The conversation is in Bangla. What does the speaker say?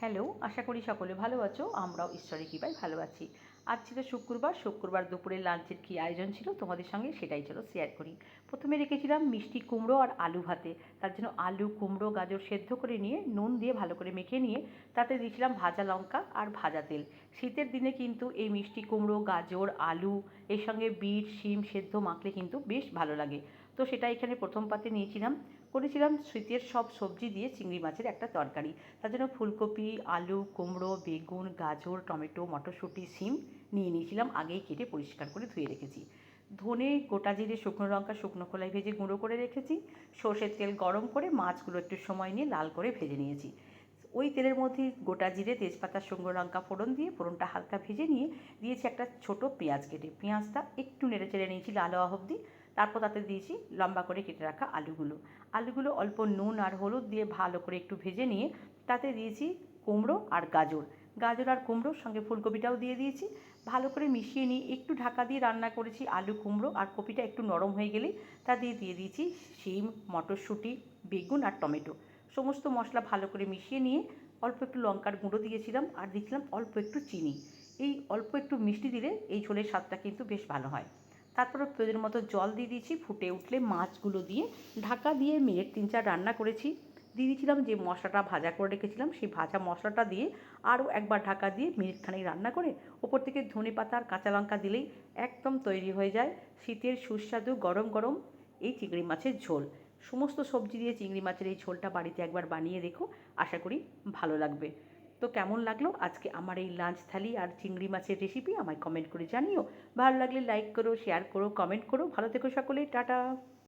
হ্যালো, আশা করি সকলে ভালো আছো। আমরাও ঈশ্বরের কৃপায় ভালো আছি। আজ ছিল শুক্রবার দুপুরে লাঞ্চের কী আয়োজন ছিল তোমাদের সঙ্গে সেটাই চলো শেয়ার করি। প্রথমে রেখেছিলাম মিষ্টি কুমড়ো আর আলু ভাতে। তার জন্য আলু, কুমড়ো, গাজর সেদ্ধ করে নিয়ে নুন দিয়ে ভালো করে মেখে নিয়ে তাতে দিয়েছিলাম ভাজা লঙ্কা আর ভাজা তেল। শীতের দিনে কিন্তু এই মিষ্টি কুমড়ো, গাজর, আলু এর সঙ্গে বিট, শিম সেদ্ধ মাখলে কিন্তু বেশ ভালো লাগে। তো সেটা এখানে প্রথম পাতে নিয়েছিলাম। করেছিলাম শীতের সব সবজি দিয়ে চিংড়ি মাছের একটা তরকারি। তার জন্য ফুলকপি, আলু, কুমড়ো, বেগুন, গাজর, টমেটো, মটরশুঁটি, শিম নিয়ে নিয়েছিলাম, আগেই কেটে পরিষ্কার করে ধুয়ে রেখেছি। ধনে, গোটা জিরে, শুকনো লঙ্কা শুকনো খোলায় ভেজে গুঁড়ো করে রেখেছি। সর্ষের তেল গরম করে মাছগুলো একটু সময় নিয়ে লাল করে ভেজে নিয়েছি। ওই তেলের মধ্যে গোটা জিরে, তেজপাতা, শুকনো লঙ্কা ফোড়ন দিয়ে ফোড়নটা হালকা ভেজে নিয়ে দিয়েছি একটা ছোট পেঁয়াজ কেটে। পেঁয়াজটা একটু নেড়ে চেড়ে নিয়েছি লাল হওয়া অবধি। তারপর তাতে দিয়েছি লম্বা করে কেটে রাখা আলুগুলো অল্প নুন আর হলুদ দিয়ে ভালো করে একটু ভেজে নিয়ে তাতে দিয়েছি কুমড়ো আর গাজর আর কুমড়োর সঙ্গে ফুলকপিটাও দিয়ে দিয়েছি। ভালো করে মিশিয়ে নিয়ে একটু ঢাকা দিয়ে রান্না করেছি। আলু, কুমড়ো আর কপিটা একটু নরম হয়ে গেলেই তা দিয়ে দিয়েছি শিম, মটরশুঁটি, বেগুন আর টমেটো। সমস্ত মশলা ভালো করে মিশিয়ে নিয়ে অল্প একটু লঙ্কার গুঁড়ো দিয়েছিলাম আর দিয়েছিলাম অল্প একটু চিনি। এই অল্প একটু মিষ্টি দিলে এই ঝোলের স্বাদটা কিন্তু বেশ ভালো হয়। তারপরে প্রয়োজন মতো জল দিয়ে দিয়েছি। ফুটে উঠলে মাছগুলো দিয়ে ঢাকা দিয়ে মিনিট 3-4 রান্না করেছি। দিয়ে দিয়েছিলাম যে মশলাটা ভাজা করে রেখেছিলাম, সেই ভাজা মশলাটা দিয়ে আরও একবার ঢাকা দিয়ে মিনিটখানেক রান্না করে ওপর থেকে ধনেপাতা আর কাঁচা লঙ্কা দিলেই একদম তৈরি হয়ে যায় শীতের সুস্বাদু গরম গরম এই চিংড়ি মাছের ঝোল। সমস্ত সবজি দিয়ে চিংড়ি মাছের এই ঝোলটা বাড়িতে একবার বানিয়ে দেখো, আশা করি ভালো লাগবে। তো কেমন লাগলো আজকে আমার এই লাঞ্চ থালি আর চিংড়ি মাছের রেসিপি আমায় কমেন্ট করে জানিও। ভালো লাগলে লাইক করো, শেয়ার করো, কমেন্ট করো। ভালো থেকো সকলে, টাটা।